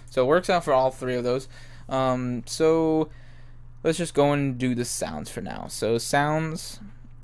So it works out for all three of those. So let's just go and do the sounds for now. So sounds,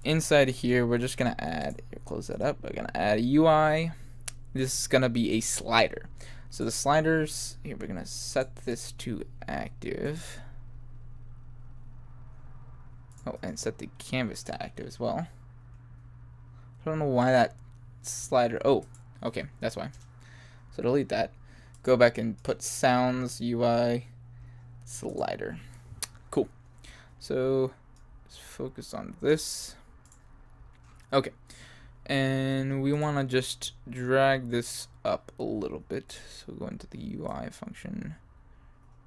inside here, we're just gonna add, here, close that up, we're gonna add a UI. This is gonna be a slider. So the sliders, here, we're gonna set this to active. Oh, and set the canvas to active as well. I don't know why that slider, oh, okay, that's why. So delete that. Go back and put sounds UI slider. Cool. So let's focus on this. Okay. And we want to just drag this up a little bit. So go into the UI function.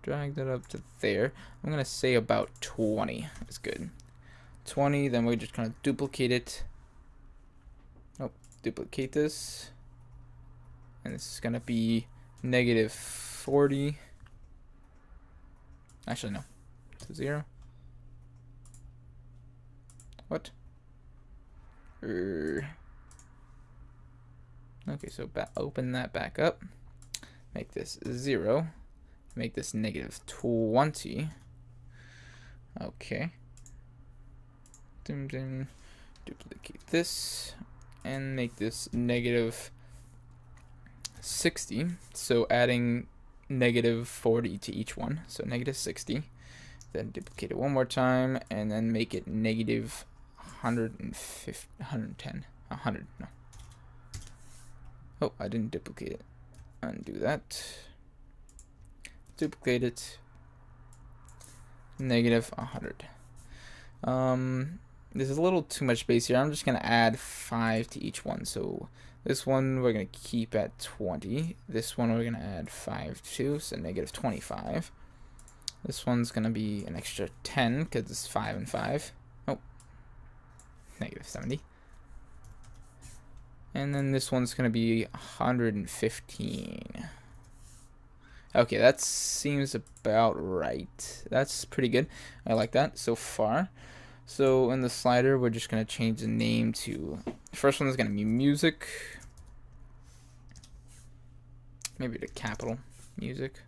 Drag that up to there. I'm going to say about 20 is good. 20, then we're just going to duplicate it. Oh, duplicate this. And this is going to be -40. Actually, no. To 0. What? Okay, so open that back up. Make this 0. Make this -20. Okay. Duplicate this and make this -60. So adding -40 to each one. So -60. Then duplicate it one more time and then make it -150, 110, 100. No. Oh, I didn't duplicate it. Undo that. Duplicate it. -100. This is a little too much space here. I'm just gonna add 5 to each one. So this one we're gonna keep at 20. This one we're gonna add 5 to, so -25. This one's gonna be an extra 10 because it's 5 and 5. Oh, -70. And then this one's gonna be 115. Okay, that seems about right. That's pretty good. I like that so far. So in the slider, we're just gonna change the name to, the first one is gonna be music. Maybe the capital music,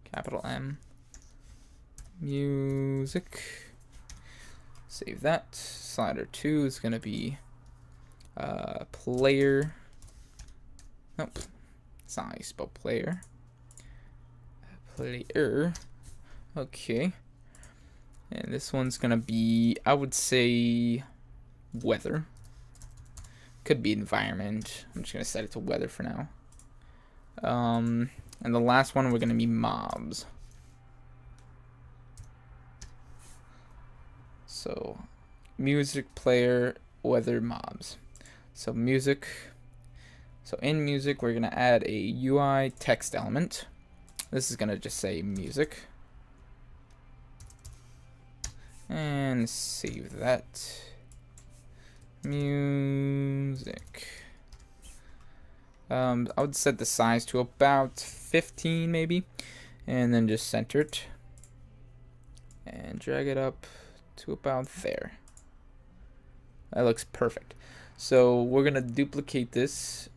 capital M. Music. Save that. Slider 2 is gonna be player. Nope, it's not how you spell player. Player. Okay. And this one's gonna be, I would say, weather. Could be environment. I'm just gonna set it to weather for now. And the last one we're gonna be mobs. So music, player, weather, mobs. So music. So in music we're gonna add a UI text element. This is gonna just say music. And save that. Music. I would set the size to about 15 maybe, and then just center it and drag it up to about there. That looks perfect. So we're gonna duplicate this.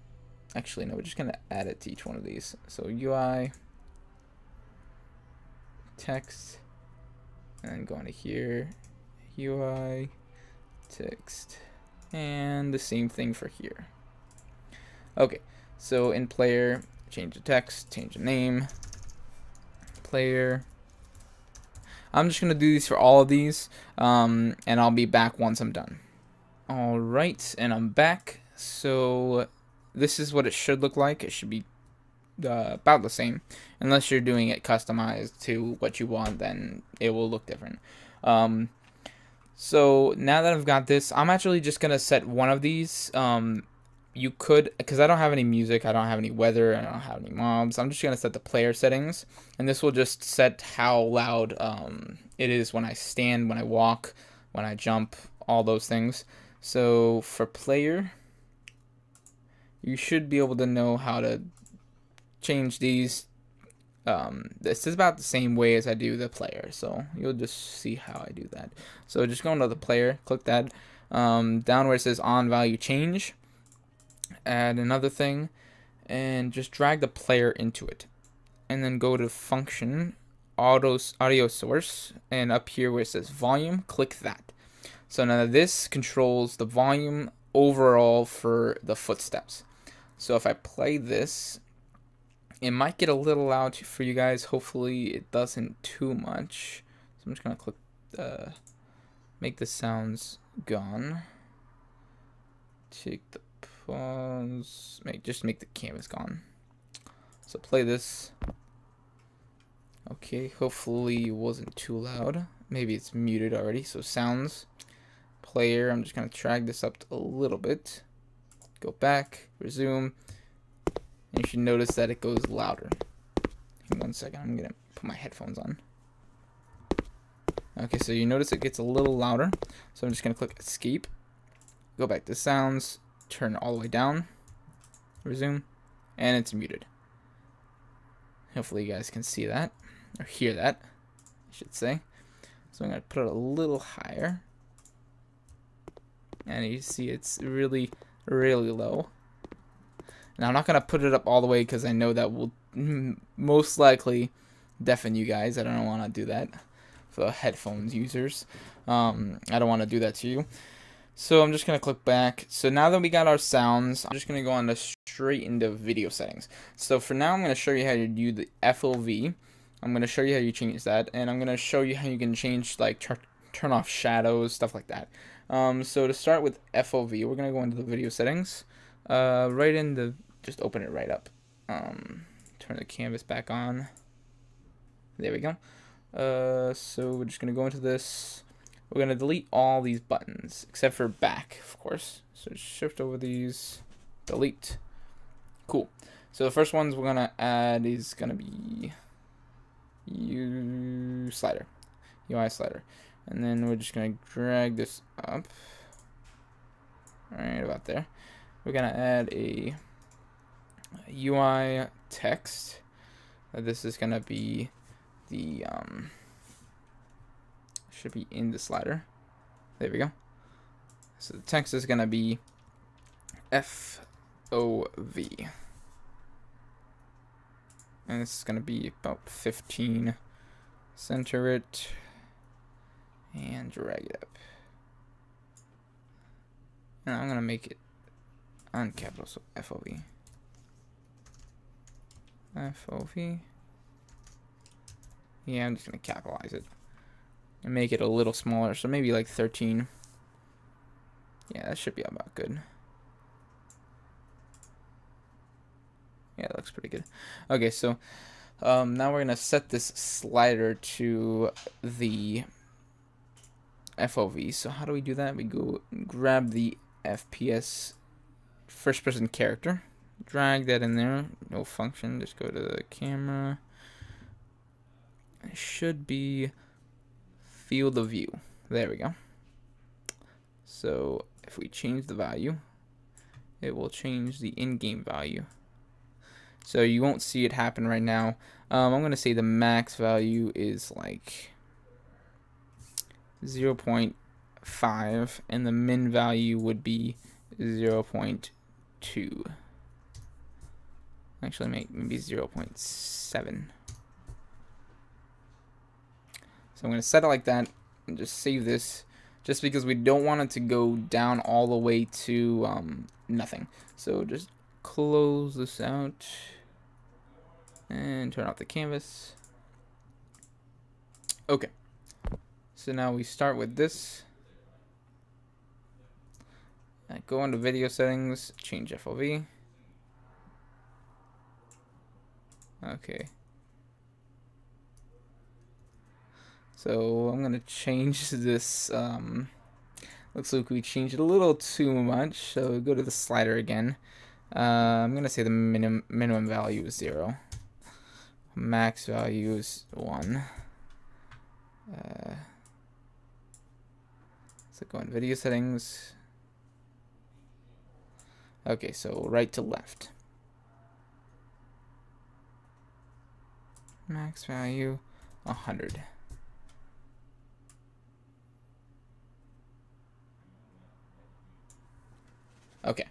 Actually, no, we're just gonna add it to each one of these. So UI text, and then go into here, UI text, and the same thing for here. Okay, so in player, change the text, change the name, player. I'm just gonna do these for all of these, and I'll be back once I'm done. All right, and I'm back. So this is what it should look like. It should be about the same, unless you're doing it customized to what you want, then it will look different. So now that I've got this, I'm actually just gonna set one of these. You could, because I don't have any music, I don't have any weather, I don't have any mobs, I'm just gonna set the player settings, and this will just set how loud it is when I stand, when I walk, when I jump, all those things. So for player, you should be able to know how to change these. This is about the same way as I do the player, so you'll just see how I do that. So just go into the player, click that, down where it says on value change, add another thing, and just drag the player into it. and then go to function, audio source, and up here where it says volume, click that. So now this controls the volume overall for the footsteps. So if I play this, it might get a little loud for you guys. Hopefully it doesn't too much. So I'm just gonna click make the sounds gone. Take the pause. Just make the canvas gone. So play this. Okay, hopefully it wasn't too loud. Maybe it's muted already. So sounds, player. I'm just gonna drag this up a little bit. Go back, resume, and you should notice that it goes louder. In 1 second, I'm gonna put my headphones on. Okay, so you notice it gets a little louder. So I'm just gonna click escape, go back to sounds, turn it all the way down, resume, and it's muted. Hopefully you guys can see that, or hear that, I should say. So I'm gonna put it a little higher. And you see it's really, really low. Now I'm not gonna put it up all the way because I know that will most likely deafen you guys. I don't want to do that for headphones users. I don't want to do that to you. So I'm just gonna click back. So now that we got our sounds, I'm just gonna go on to straight into video settings. So for now, I'm gonna show you how to do the FOV. I'm gonna show you how you change that, and I'm gonna show you how you can change like turn off shadows, stuff like that. So to start with FOV, we're gonna go into the video settings. Just open it right up. Turn the canvas back on. There we go. So we're just gonna go into this. We're gonna delete all these buttons except for back, of course. So shift over these, delete. Cool. So the first ones we're gonna add is gonna be UI slider, and then we're just gonna drag this up. Right about there. We're gonna add a UI text. This is gonna be the should be in the slider. There we go. So the text is gonna be FOV, and this is gonna be about 15. Center it and drag it up. And I'm gonna make it on capital, so FOV. FOV. Yeah, I'm just gonna capitalize it and make it a little smaller, so maybe like 13. Yeah, that should be about good. Yeah, that looks pretty good. Okay, so now we're gonna set this slider to the FOV. So how do we do that? We go grab the FPS first person character, drag that in there, no function, just go to the camera. It should be field of view. There we go. So if we change the value, it will change the in-game value. So you won't see it happen right now. I'm gonna say the max value is like 0.5 and the min value would be 0.2. Actually, maybe 0.7. So I'm going to set it like that and just save this, just because we don't want it to go down all the way to nothing. So just close this out and turn off the canvas. Okay. So now we start with this. Go into video settings, change FOV. Okay. So I'm gonna change this. Looks like we changed it a little too much. So go to the slider again. I'm gonna say the minimum value is 0. Max value is 1. So go in video settings. Okay, so right to left. Max value 100. Okay,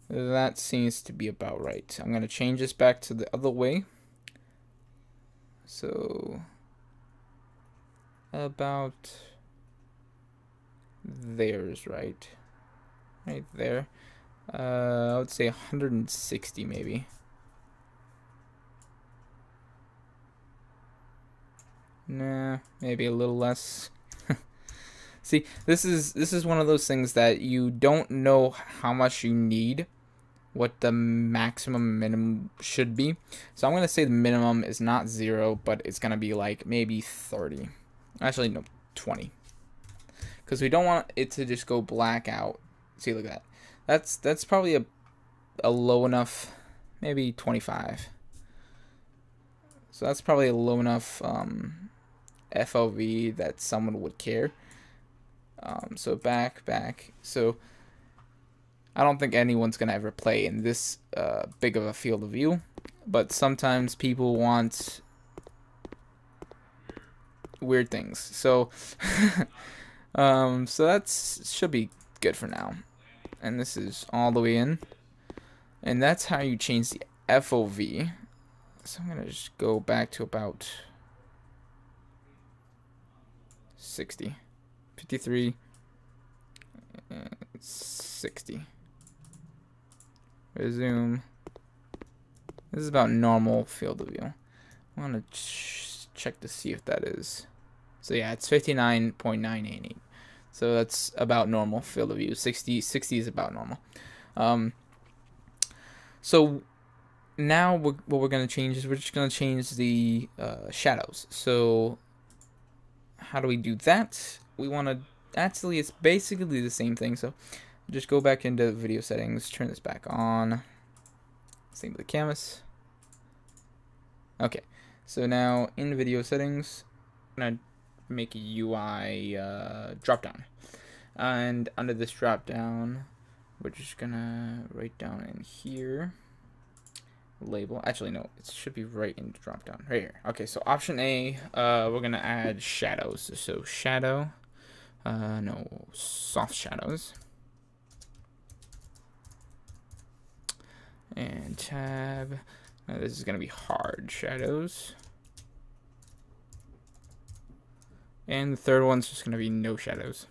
that seems to be about right. I'm going to change this back to the other way. So about there's right there. I would say 160 maybe. Nah, maybe a little less. See, this is one of those things that you don't know how much you need, what the maximum minimum should be. So I'm gonna say the minimum is not 0, but it's gonna be like maybe 30. Actually, no, 20. Because we don't want it to just go black out. See, look at that. That's probably a low enough, maybe 25. So that's probably a low enough FOV that someone would care. So back. So I don't think anyone's gonna ever play in this big of a field of view, but sometimes people want weird things. So so that's should be good for now. And this is all the way in, and that's how you change the FOV. So I'm gonna just go back to about 60, 53, 60. Resume. This is about normal field of view. I'm gonna check to see if that is. So yeah, it's 59.988. So that's about normal field of view. 60 is about normal. So now what we're gonna change is we're just gonna change the shadows. So how do we do that? We want to actually, it's basically the same thing. So just go back into video settings, turn this back on. Same with the canvas. Okay, so now in video settings, I'm gonna make a UI drop down, and under this drop down, we're just gonna write down in here label. Actually, no, it should be right in the drop down right here. Okay, so option A, we're gonna add shadows. So shadow, no, soft shadows. And tab, this is going to be hard shadows. And the third one's just going to be no shadows.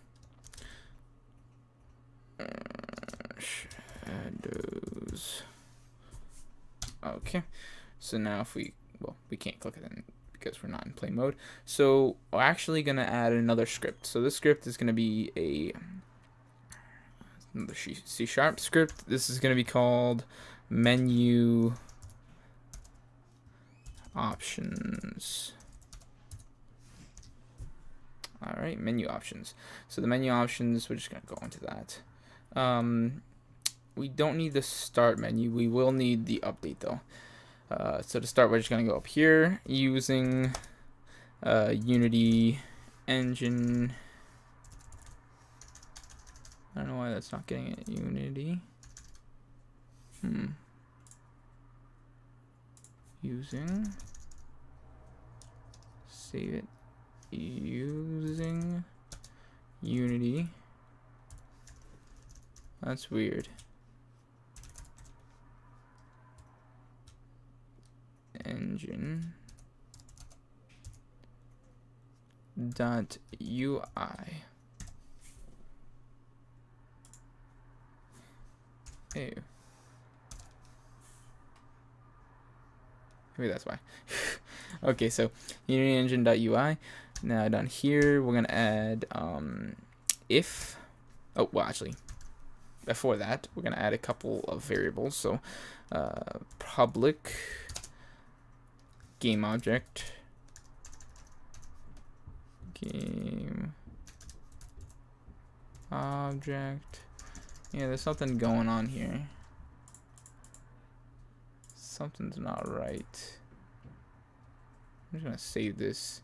Shadows. Okay, so now if we can't click it in because we're not in play mode. So we're actually going to add another script. So this script is going to be another C# script. This is going to be called menu options. All right, menu options. So the menu options, we're just gonna go into that. We don't need the start menu. We will need the update though. So to start, we're just gonna go up here using Unity Engine. I don't know why that's not getting it. Unity. Using. Save it. Using Unity. That's weird. Engine. Dot UI. Ew. Maybe that's why. Okay, so Unity Engine.ui. Now down here, we're gonna add if. Oh, well, actually, before that, we're gonna add a couple of variables. So public game object, game object. Yeah, there's something going on here. Something's not right. I'm just gonna save this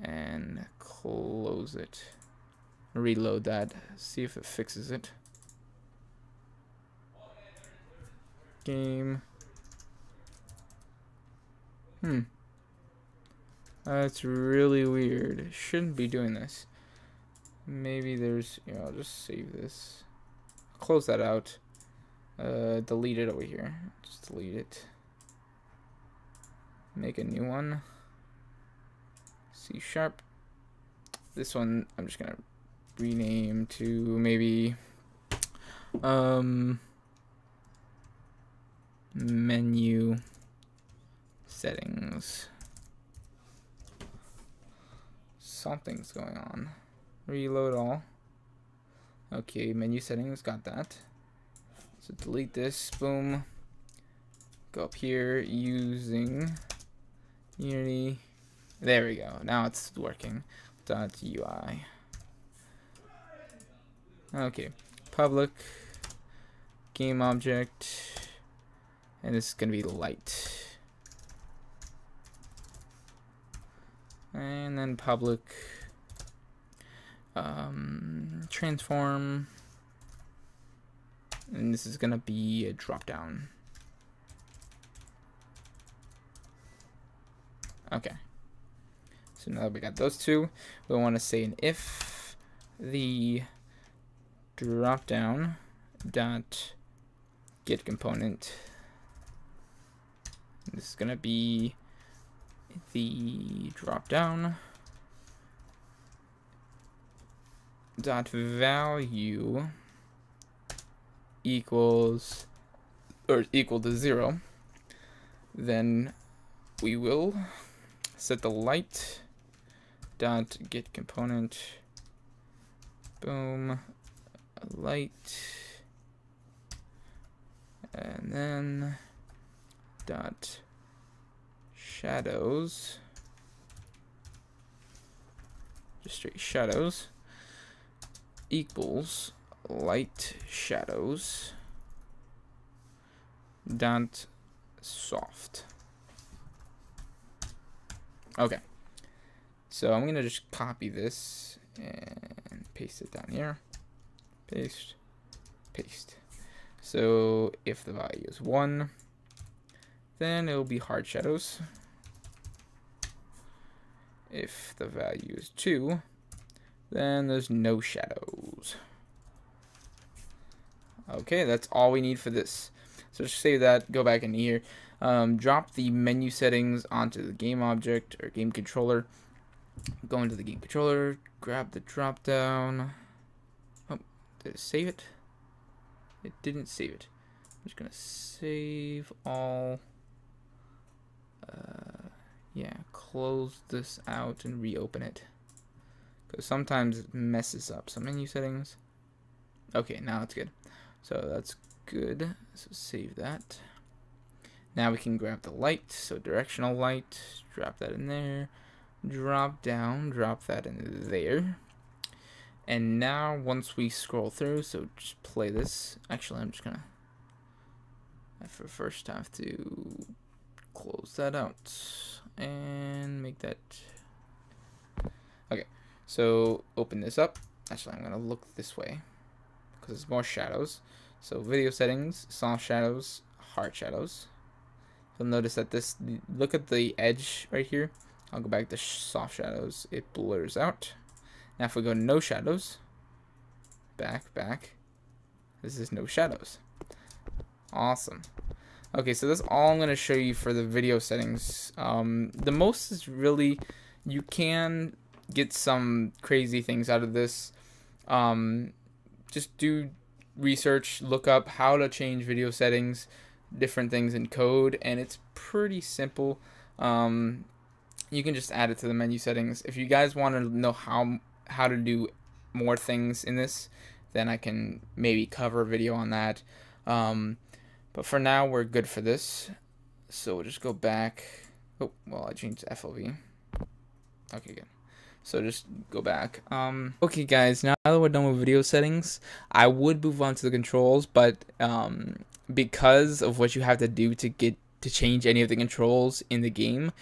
and close it. Reload that. See if it fixes it. Game. That's really weird. It shouldn't be doing this. Maybe there's, I'll just save this. Close that out. Delete it over here. Just delete it. Make a new one. C#. This one I'm just gonna rename to maybe menu settings. Something's going on. Reload all. Okay, menu settings, got that. So delete this, boom. Go up here using Unity. There we go. Now it's working. .ui. Okay, public game object, and this is gonna be light. And then public transform, and this is gonna be a drop down. Okay, so now that we got those two, we want to say an if the drop down dot get component. This is gonna be the drop down dot value equals or equal to 0, then we will set the light dot get component, boom, light, and then dot shadows, just straight shadows, equals light shadows dot soft. Okay, so I'm gonna just copy this and paste it down here. Paste, paste. So if the value is 1, then it will be hard shadows. If the value is 2, then there's no shadows. Okay, that's all we need for this. So just save that, go back in here, drop the menu settings onto the game object or game controller. Go into the game controller, grab the drop down. Oh, did it save it? It didn't save it. I'm just gonna save all. Yeah, close this out and reopen it, because sometimes it messes up. So menu settings. Okay, now it's good. So that's good. So save that. Now we can grab the light. So directional light. Drop that in there. Drop down. Drop that in there. And now once we scroll through, so just play this. Actually, I'm just gonna first have to close that out and make that. Okay, so open this up. Actually, I'm gonna look this way because it's more shadows. So video settings, soft shadows, hard shadows. You'll notice that this, look at the edge right here. I'll go back to soft shadows. It blurs out. Now if we go to no shadows, back, this is no shadows. Awesome. Okay, so that's all I'm going to show you for the video settings. The most is really, you can get some crazy things out of this. Just do research, look up how to change video settings, different things in code, and it's pretty simple. You can just add it to the menu settings. If you guys want to know how to do more things in this, then I can maybe cover a video on that. But for now, we're good for this. So we'll just go back. Oh, well, I changed FOV. Okay, good. So just go back. Okay, guys, now that we're done with video settings, I would move on to the controls, but because of what you have to do to change any of the controls in the game,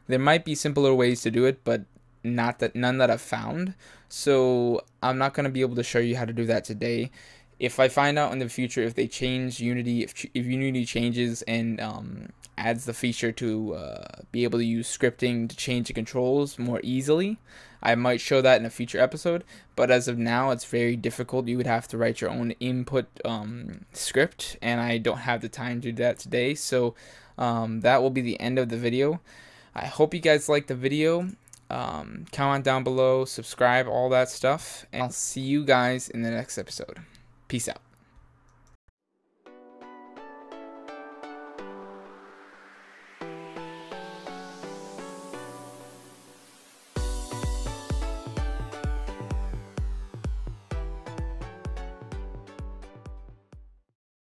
there might be simpler ways to do it, but none that I've found. So I'm not going to be able to show you how to do that today. If I find out in the future if they change Unity, if Unity changes and adds the feature to be able to use scripting to change the controls more easily, I might show that in a future episode. But as of now, it's very difficult. You would have to write your own input script, and I don't have the time to do that today. So that will be the end of the video. I hope you guys liked the video. comment down below, subscribe, all that stuff, and I'll see you guys in the next episode. Peace out.